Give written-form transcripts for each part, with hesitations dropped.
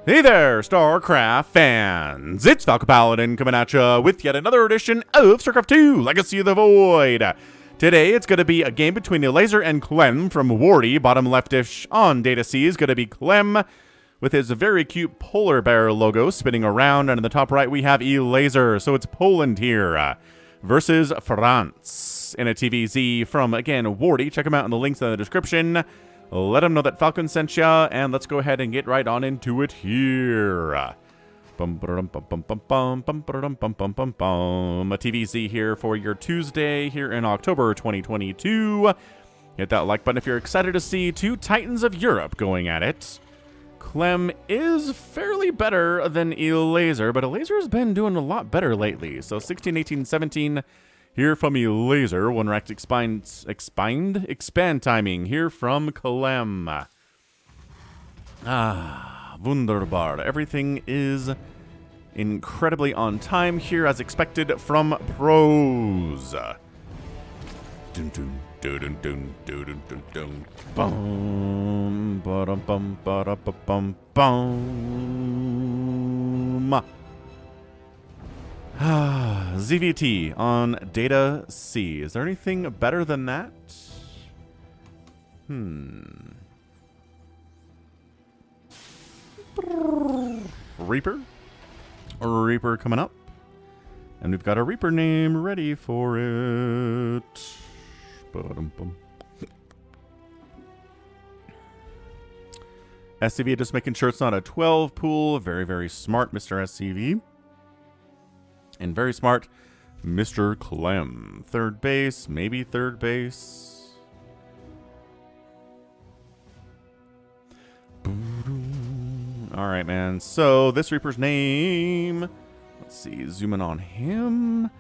Hey there, StarCraft fans! It's Falcon Paladin coming at you with yet another edition of StarCraft 2 Legacy of the Void. Today, it's going to be a game between Elazer and Clem from Wardy. Bottom leftish on Data C is going to be Clem with his very cute polar bear logo spinning around. And in the top right, we have Elazer. So it's Poland here versus France in a TVZ from, again, Wardy. Check them out in the links in the description. Let them know that Falcon sent ya, and let's go ahead and get right on into it here. A TVZ here for your Tuesday here in October 2022. Hit that like button if you're excited to see two Titans of Europe going at it. Clem is fairly better than Elazer, but Elazer has been doing a lot better lately. So 16, 18, 17... here from Elazer, one racked expand timing here from Clem. Wunderbar. Everything is incredibly on time here as expected from pros. Dun dun dun dun dun dun dun. Bum ba dum bum ba da bum bum. ZVT on Data C. Is there anything better than that? Reaper coming up. And we've got a Reaper name ready for it. SCV just making sure it's not a 12 pool. Very, very smart, Mr. SCV. And very smart, Mr. Clem. Third base, maybe third base. All right, man. So this Reaper's name, let's see, zoom in on him,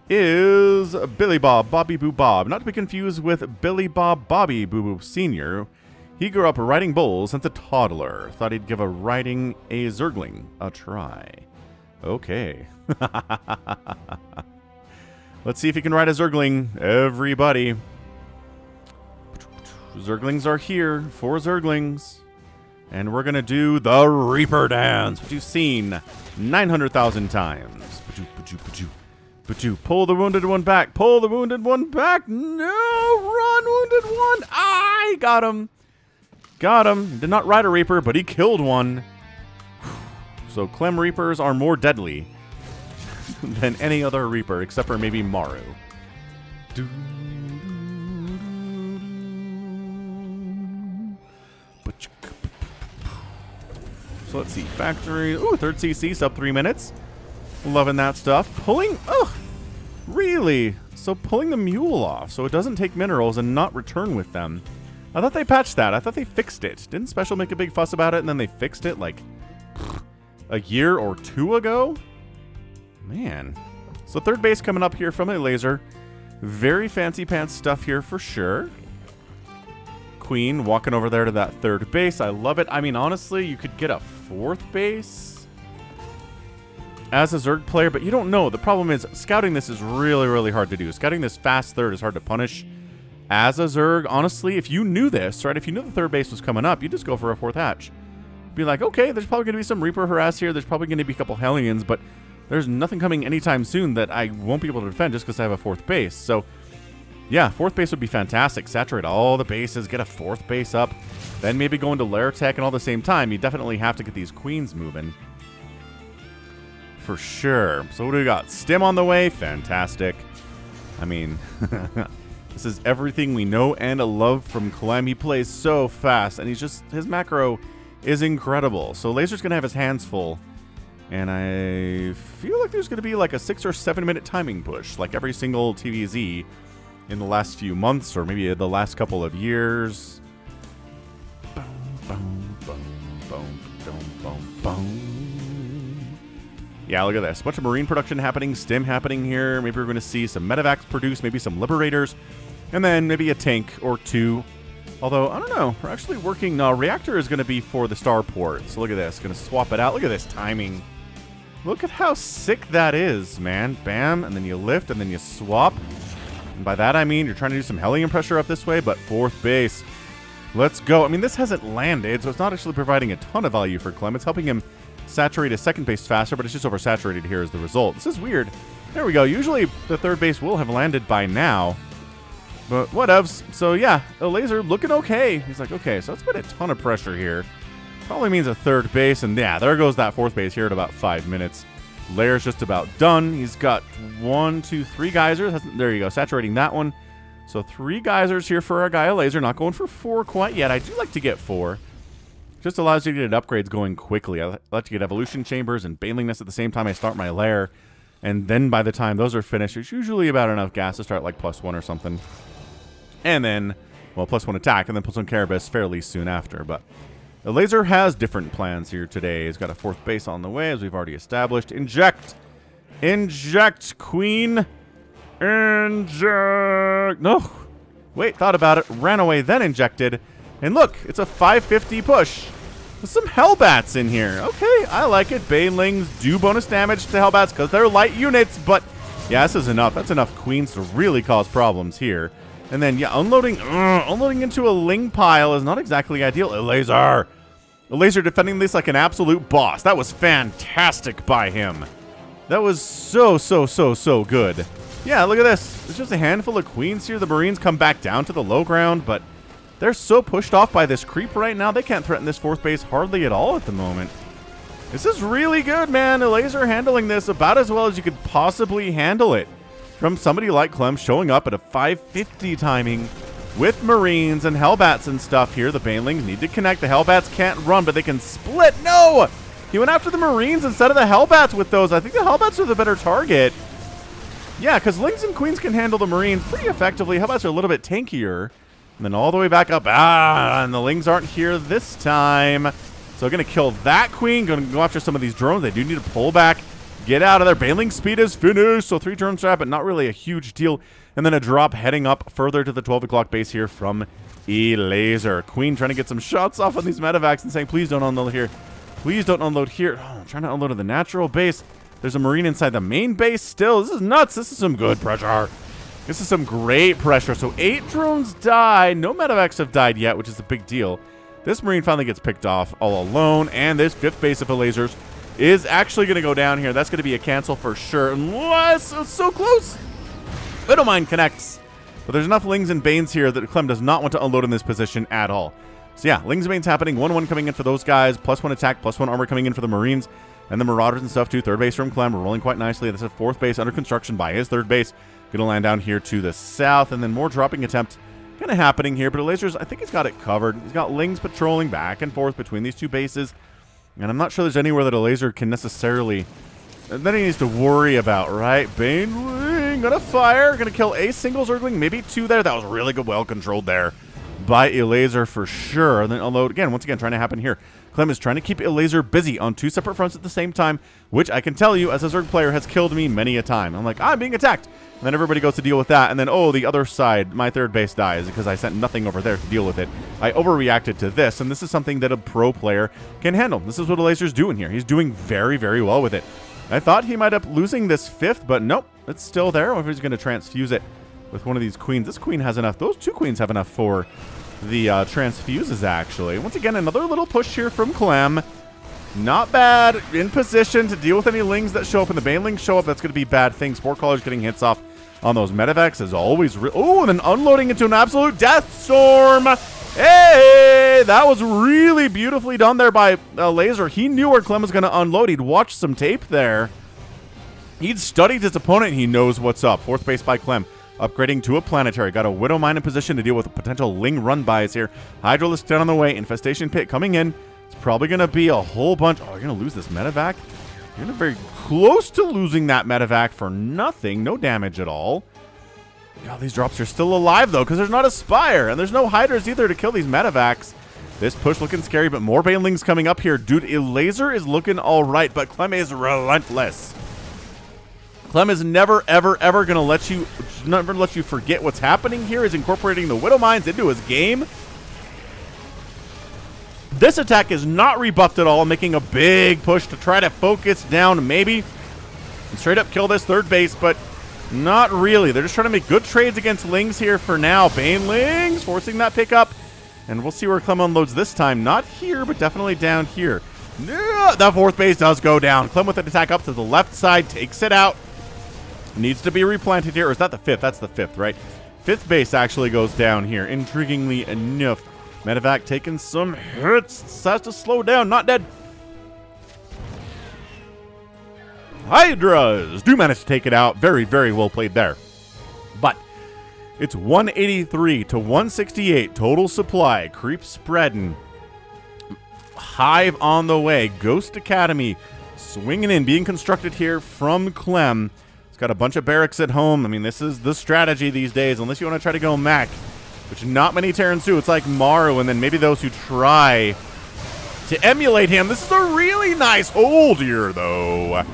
is Billy Bob, Bobby Boo Bob. Not to be confused with Billy Bob Bobby Boo Boo Sr. He grew up riding bulls since a toddler. Thought he'd give riding a Zergling a try. Okay. Let's see if he can ride a Zergling, everybody. Zerglings are here, 4 Zerglings. And we're going to do the Reaper dance, which you've seen 900,000 times. Pull the wounded one back, pull the wounded one back. No, run, wounded one. I got him. Got him. Did not ride a Reaper, but he killed one. So Clem Reapers are more deadly than any other Reaper, except for maybe Maru. So let's see. Factory. Ooh, third CC, sub 3 minutes. Loving that stuff. Pulling. Oh, really? So pulling the mule off so it doesn't take minerals and not return with them. I thought they patched that. I thought they fixed it. Didn't Special make a big fuss about it and then they fixed it like a year or 2 ago? Man. So third base coming up here from Elazer. Very fancy pants stuff here for sure. Queen walking over there to that third base. I love it. I mean, honestly, you could get a fourth base as a Zerg player, but you don't know. The problem is scouting this is really, really hard to do. Scouting this fast third is hard to punish as a Zerg. Honestly, if you knew this, right, if you knew the third base was coming up, you just go for a fourth hatch. Be like, okay, there's probably going to be some Reaper harass here. There's probably going to be a couple Hellions, but there's nothing coming anytime soon that I won't be able to defend just because I have a fourth base. So, yeah, fourth base would be fantastic. Saturate all the bases, get a fourth base up, then maybe go into Lair Tech and all the same time. You definitely have to get these queens moving. For sure. So what do we got? Stim on the way. Fantastic. I mean, this is everything we know and love from Clem. He plays so fast, and his macro is incredible. So Lazer's going to have his hands full. And I feel like there's going to be like a 6 or 7 minute timing push, like every single TVZ in the last few months, or maybe the last couple of years. Boom, boom, boom, boom, boom, boom, boom. Yeah, look at this. A bunch of Marine production happening, Stim happening here. Maybe we're going to see some Medevacs produced, maybe some Liberators, and then maybe a tank or 2. Although, I don't know. We're actually working. No, Reactor is going to be for the Starport. So look at this. Going to swap it out. Look at this timing. Look at how sick that is, man. Bam. And then you lift, and then you swap. And by that, I mean you're trying to do some Hellion pressure up this way, but fourth base. Let's go. I mean, this hasn't landed, so it's not actually providing a ton of value for Clem. It's helping him saturate his second base faster, but it's just oversaturated here as the result. This is weird. There we go. Usually the third base will have landed by now. But whatevs. So yeah, Elazer looking okay. He's like, okay, so it's been a ton of pressure here. Probably means a third base, and yeah, there goes that fourth base here at about 5 minutes. Layer's just about done. He's got 1, 2, 3 geysers. There you go, saturating that one. So 3 geysers here for our guy Elazer. Not going for 4 quite yet. I do like to get 4. Just allows you to get upgrades going quickly. I like to get evolution chambers and banelingness at the same time I start my lair. And then by the time those are finished, it's usually about enough gas to start like +1 or something. And then, well, +1 attack, and then +1 Carapace fairly soon after. But Elazer has different plans here today. He's got a 4th base on the way, as we've already established. Inject! Inject, Queen! Inject! No! Wait, thought about it, ran away, then injected. And look, it's a 550 push. With some Hellbats in here. Okay, I like it. Banelings do bonus damage to Hellbats because they're light units, but yeah, this is enough. That's enough Queens to really cause problems here. And then, yeah, unloading into a Ling pile is not exactly ideal. Elazer defending this like an absolute boss. That was fantastic by him. That was so good. Yeah, look at this. There's just a handful of Queens here. The Marines come back down to the low ground, but they're so pushed off by this creep right now, they can't threaten this 4th base hardly at all at the moment. This is really good, man. Elazer handling this about as well as you could possibly handle it. From somebody like Clem showing up at a 550 timing with Marines and Hellbats and stuff here. The Banelings need to connect. The Hellbats can't run, but they can split. No! He went after the Marines instead of the Hellbats with those. I think the Hellbats are the better target. Yeah, because Lings and Queens can handle the Marines pretty effectively. Hellbats are a little bit tankier. And then all the way back up. And the Lings aren't here this time. So going to kill that Queen. Going to go after some of these drones. They do need to pull back. Get out of there. Baneling speed is finished. So 3 drone strap, but not really a huge deal. And then a drop heading up further to the 12 o'clock base here from Elazer. Queen trying to get some shots off on these medevacs and saying, please don't unload here. Please don't unload here. Oh, I'm trying to unload to the natural base. There's a Marine inside the main base still. This is nuts. This is some good pressure. This is some great pressure. So 8 drones die. No medevacs have died yet, which is a big deal. This Marine finally gets picked off all alone. And this 5th base of Elazer's is actually going to go down here. That's going to be a cancel for sure. Unless it's so close. Widowmine connects. But there's enough Lings and Banes here that Clem does not want to unload in this position at all. So yeah, Lings and Banes happening. 1-1 coming in for those guys. +1 attack, +1 armor coming in for the Marines. And the Marauders and stuff too. 3rd base from Clem. We're rolling quite nicely. This is 4th base under construction by his 3rd base. Going to land down here to the south. And then more dropping attempt kind of happening here. But Elazer's, I think he's got it covered. He's got Lings patrolling back and forth between these 2 bases. And I'm not sure there's anywhere that Elazer can necessarily... Then he needs to worry about, right? Baneling, gonna fire. Gonna kill a single Zergling, maybe 2 there. That was really good, well controlled there by Elazer for sure. And then unload again, once again, trying to happen here. Clem is trying to keep Elazer busy on 2 separate fronts at the same time, which I can tell you, as a Zerg player, has killed me many a time. I'm like, I'm being attacked. And then everybody goes to deal with that. And then, oh, the other side, my 3rd base dies because I sent nothing over there to deal with it. I overreacted to this, and this is something that a pro player can handle. This is what Elazer's doing here. He's doing very, very well with it. I thought he might end up losing this 5th, but nope, it's still there. Or if he's going to transfuse it with one of these Queens. This Queen has enough. Those 2 Queens have enough for the transfuses, actually. Once again, another little push here from Clem. Not bad. In position to deal with any Lings that show up. And the Banelings show up, that's going to be bad things. Spore Callers getting hits off on those medevacs is always... Oh, and then unloading into an absolute death storm. Hey, that was really beautifully done there by Elazer. He knew where Clem was going to unload. He'd watched some tape there. He'd studied his opponent. He knows what's up. 4th base by Clem. Upgrading to a planetary. Got a Widowmine in position to deal with potential Ling run-bys here. Hydralisk down on the way. Infestation Pit coming in. It's probably going to be a whole bunch. Oh, you're going to lose this medevac? You're going to very close to losing that medevac for nothing. No damage at all. God, these drops are still alive, though, because there's not a Spire. And there's no Hydras either to kill these medevacs. This push looking scary, but more Banelings coming up here. Dude, Elazer is looking all right, but Clem is relentless. Clem is never, ever, ever going to let you forget what's happening here. He's incorporating the Widowmines into his game. This attack is not rebuffed at all, making a big push to try to focus down, maybe, and straight up kill this 3rd base, but not really. They're just trying to make good trades against Lings here for now. Banelings forcing that pickup. And we'll see where Clem unloads this time. Not here, but definitely down here. No, that fourth base does go down. Clem with an attack up to the left side, takes it out. Needs to be replanted here. Or is that the fifth? That's the fifth, right? Fifth base actually goes down here, intriguingly enough. Medevac taking some hits. Has to slow down. Not dead. Hydras do manage to take it out. Very, very well played there. But it's 183 to 168 total supply. Creep spreading. Hive on the way. Ghost Academy swinging in, being constructed here from Clem. It's got a bunch of barracks at home. I mean, this is the strategy these days, unless you want to try to go mech, which not many Terrans do. It's like Maru, and then maybe those who try to emulate him. This is a really nice hold here, though.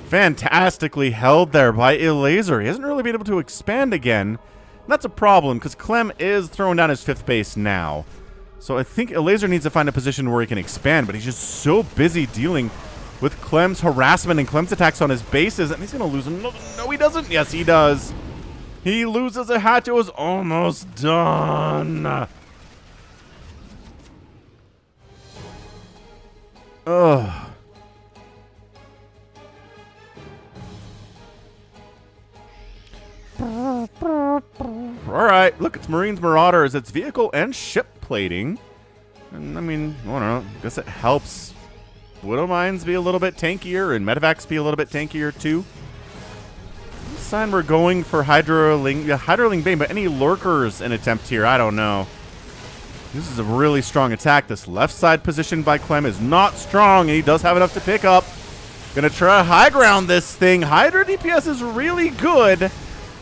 Fantastically held there by Elazer. He hasn't really been able to expand again. That's a problem, because Clem is throwing down his fifth base now. So I think Elazer needs to find a position where he can expand, but he's just so busy dealing with Clem's harassment and Clem's attacks on his bases, and he's going to lose another. No, he doesn't. Yes, he does. He loses a hatch. It was almost done. Ugh. Alright, look, it's Marines Marauders. It's vehicle and ship plating. And I mean, I don't know. I guess it helps Widow Mines be a little bit tankier and Medevacs be a little bit tankier too. This sign we're going for Hydraling Bane, but any lurkers in attempt here? I don't know. This is a really strong attack. This left side position by Clem is not strong, and he does have enough to pick up. Gonna try to high ground this thing. Hydra DPS is really good.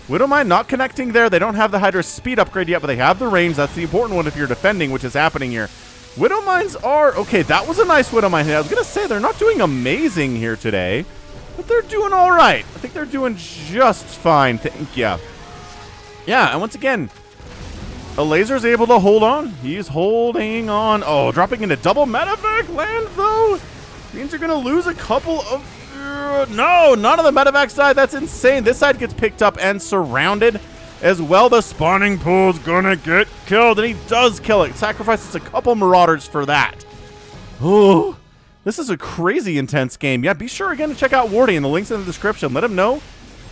Widowmine not connecting there. They don't have the Hydra speed upgrade yet, but they have the range. That's the important one if you're defending, which is happening here. Widowmines are... Okay, that was a nice Widowmine hit. I was going to say, they're not doing amazing here today, but they're doing all right. I think they're doing just fine. Thank you. Yeah, and once again, Elazer's able to hold on. He's holding on. Oh, dropping into double medevac land, though, means you're going to lose a couple of... No, none of the medevacs died. That's insane. This side gets picked up and surrounded as well. The spawning pool's gonna get killed, and he does kill it. Sacrifices a couple marauders for that. Oh, this is a crazy intense game. Yeah, be sure again to check out Wardy in the links in the description. Let him know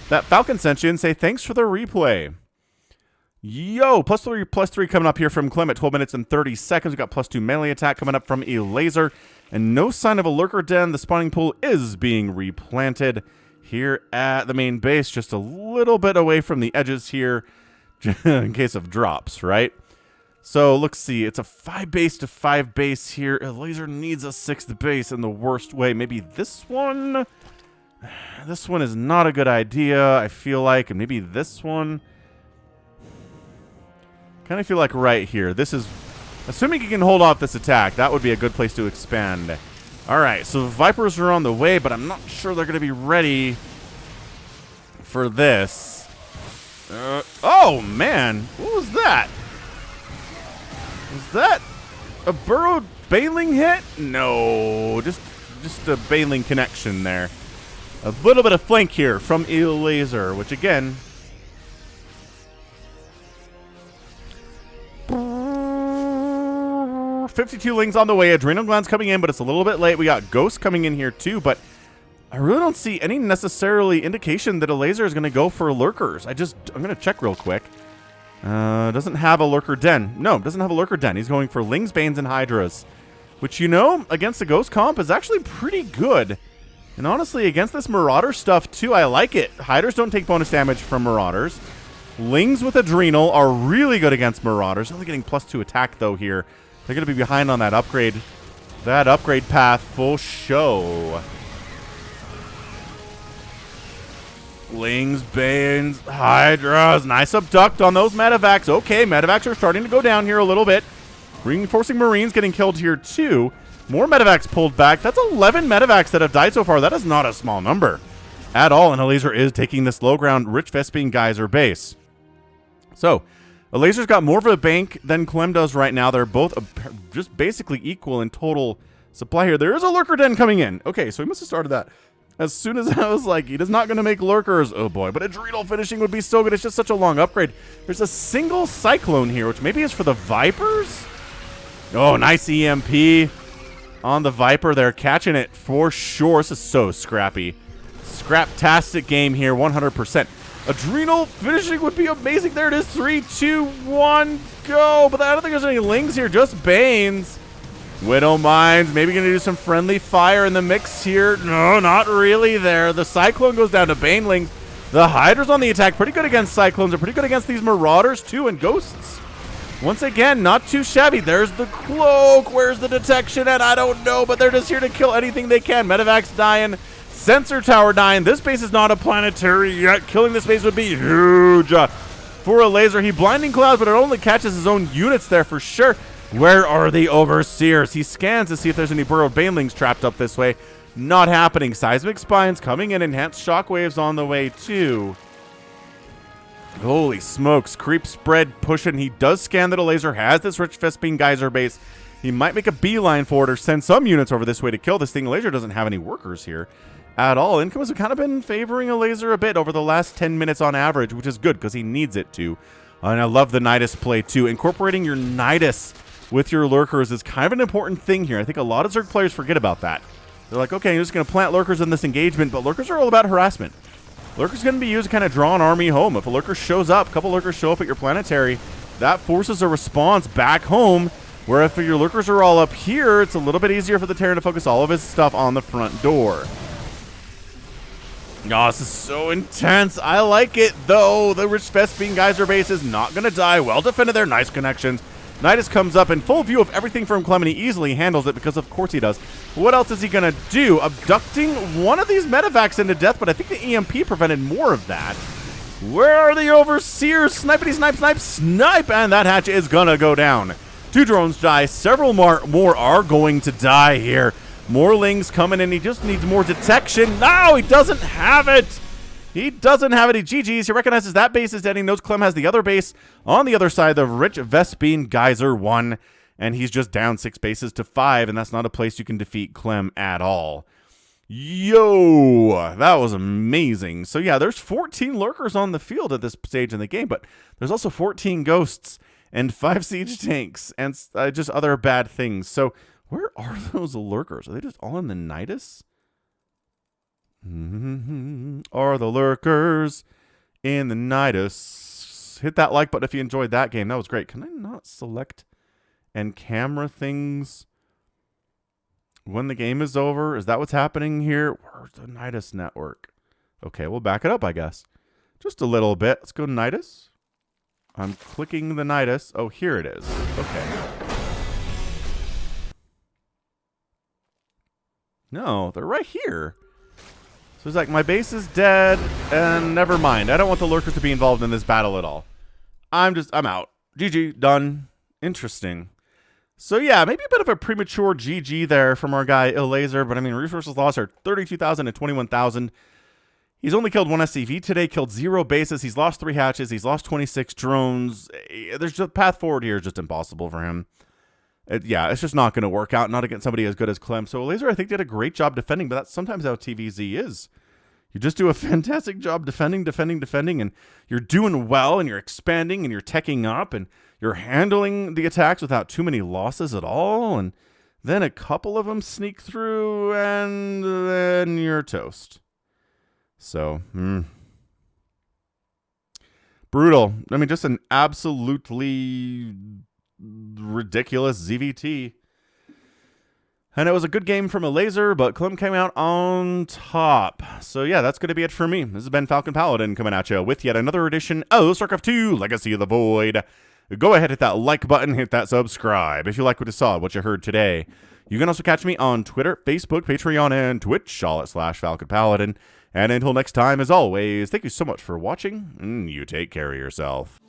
that Falcon sent you and say thanks for the replay. Yo, +3 coming up here from Clem at 12 minutes and 30 seconds. We got +2 melee attack coming up from Elazer. And no sign of a lurker den. The spawning pool is being replanted here at the main base, just a little bit away from the edges here in case of drops, right? So let's see. It's a 5 base to 5 base here. Elazer needs a 6th base in the worst way. Maybe this one? This one is not a good idea, I feel like. And maybe this one? Kind of feel like right here. This is... Assuming he can hold off this attack, that would be a good place to expand. Alright, so Vipers are on the way, but I'm not sure they're going to be ready for this. Oh, man. What was that? Was that a burrowed Baling hit? No, just a Baling connection there. A little bit of flank here from Elazer, which again... 52 Lings on the way. Adrenal Glands coming in, but it's a little bit late. We got Ghosts coming in here too, but I really don't see any necessarily indication that Elazer is going to go for lurkers. I'm going to check real quick. Doesn't have a lurker den. No, doesn't have a lurker den. He's going for Lings, Banes, and Hydras, which, you know, against the Ghost comp is actually pretty good. And honestly, against this Marauder stuff too, I like it. Hydras don't take bonus damage from Marauders. Lings with Adrenal are really good against Marauders. Only getting +2 attack though here. They're going to be behind on that upgrade. That upgrade path full show. Lings, Banes, Hydras. Nice abduct on those medevacs. Okay, medevacs are starting to go down here a little bit. Reinforcing Marines getting killed here too. More medevacs pulled back. That's 11 medevacs that have died so far. That is not a small number at all. And Elazer is taking this low ground Rich Vespine Geyser base. So... Elazer's got more of a bank than Clem does right now. They're both just basically equal in total supply here. There is a lurker den coming in. Okay, so he must have started that as soon as I was like, he is not going to make lurkers. Oh boy, but Adrenal finishing would be so good. It's just such a long upgrade. There's a single Cyclone here, which maybe is for the Vipers? Oh, nice EMP on the Viper there. Catching it for sure. This is so scrappy. Scraptastic game here, 100%. Adrenal finishing would be amazing. There it is. 3, 2, 1, go. But I don't think there's any Lings here, just Banes. Widow Mines, maybe going to do some friendly fire in the mix here. No, not really there. The Cyclone goes down to Banelings. The Hydra's on the attack. Pretty good against Cyclones. They're pretty good against these Marauders, too, and Ghosts. Once again, not too shabby. There's the Cloak. Where's the detection at? I don't know, but they're just here to kill anything they can. Medivacs dying. Sensor Tower dying. This base is not a planetary yet. Killing this base would be huge. For Elazer, he Blinding Clouds, but it only catches his own units there for sure. Where are the Overseers? He scans to see if there's any burrowed Banelings trapped up this way. Not happening. Seismic Spines coming in. Enhanced Shockwaves on the way too. Holy smokes. Creep spread pushing. He does scan that Elazer has this rich Vespine Geyser base. He might make a beeline for it or send some units over this way to kill this thing. Elazer doesn't have any workers here at all. Incomers have kind of been favoring Elazer a bit over the last 10 minutes on average, which is good because he needs it to. And I love the Nidus play too. Incorporating your Nidus with your Lurkers is kind of an important thing here. I think a lot of Zerg players forget about that. They're like, okay, you're just going to plant Lurkers in this engagement, but Lurkers are all about harassment. Lurkers going to be used to kind of draw an army home. If a Lurker shows up, a couple Lurkers show up at your planetary, that forces a response back home, where if your Lurkers are all up here, it's a little bit easier for the Terran to focus all of his stuff on the front door. Oh, this is so intense. I like it, though. The Rich Vespine Geyser base is not going to die. Well defended there. Nice connections. Nidus comes up in full view of everything from Clem, and he easily handles it because of course he does. What else is he going to do? Abducting one of these Medivacs into death, but I think the EMP prevented more of that. Where are the Overseers? Snipety snipe, snipe, snipe, and that hatch is going to go down. 2 drones die. Several more are going to die here. More Lings coming in. He just needs more detection. No, he doesn't have it. He doesn't have any GGs. He recognizes that base is dead. He knows Clem has the other base on the other side, the Rich Vespine Geyser 1, and he's just down 6 bases to 5, and that's not a place you can defeat Clem at all. Yo, that was amazing. So yeah, there's 14 Lurkers on the field at this stage in the game, but there's also 14 Ghosts and 5 Siege Tanks and just other bad things. So where are those Lurkers? Are they just all in the Nidus? Are the Lurkers in the Nidus? Hit that like button if you enjoyed that game. That was great. Can I not select and camera things when the game is over? Is that what's happening here? Where's the Nidus network? Okay, we'll back it up, I guess. Just a little bit. Let's go Nidus. I'm clicking the Nidus. Oh, here it is. Okay. No, they're right here. So it's like, my base is dead, and never mind. I don't want the Lurkers to be involved in this battle at all. I'm out. GG, done. Interesting. So yeah, maybe a bit of a premature GG there from our guy Elazer, but I mean, resources lost are 32,000 and 21,000. He's only killed 1 SCV today, killed 0 bases. He's lost 3 hatches. He's lost 26 drones. There's just, path forward here is just impossible for him. Yeah, it's just not going to work out, not against somebody as good as Clem. So Elazer, I think, did a great job defending, but that's sometimes how TVZ is. You just do a fantastic job defending, and you're doing well, and you're expanding, and you're teching up, and you're handling the attacks without too many losses at all, and then a couple of them sneak through, and then you're toast. So, brutal. I mean, just an absolutely ridiculous ZVT. And it was a good game from Elazer, but Clem came out on top. So yeah, that's going to be it for me. This has been Falcon Paladin coming at you with yet another edition of StarCraft 2 Legacy of the Void. Go ahead, hit that like button, hit that subscribe if you like what you saw, what you heard today. You can also catch me on Twitter, Facebook, Patreon, and Twitch, all at /Falcon Paladin. And until next time, as always, thank you so much for watching, and you take care of yourself.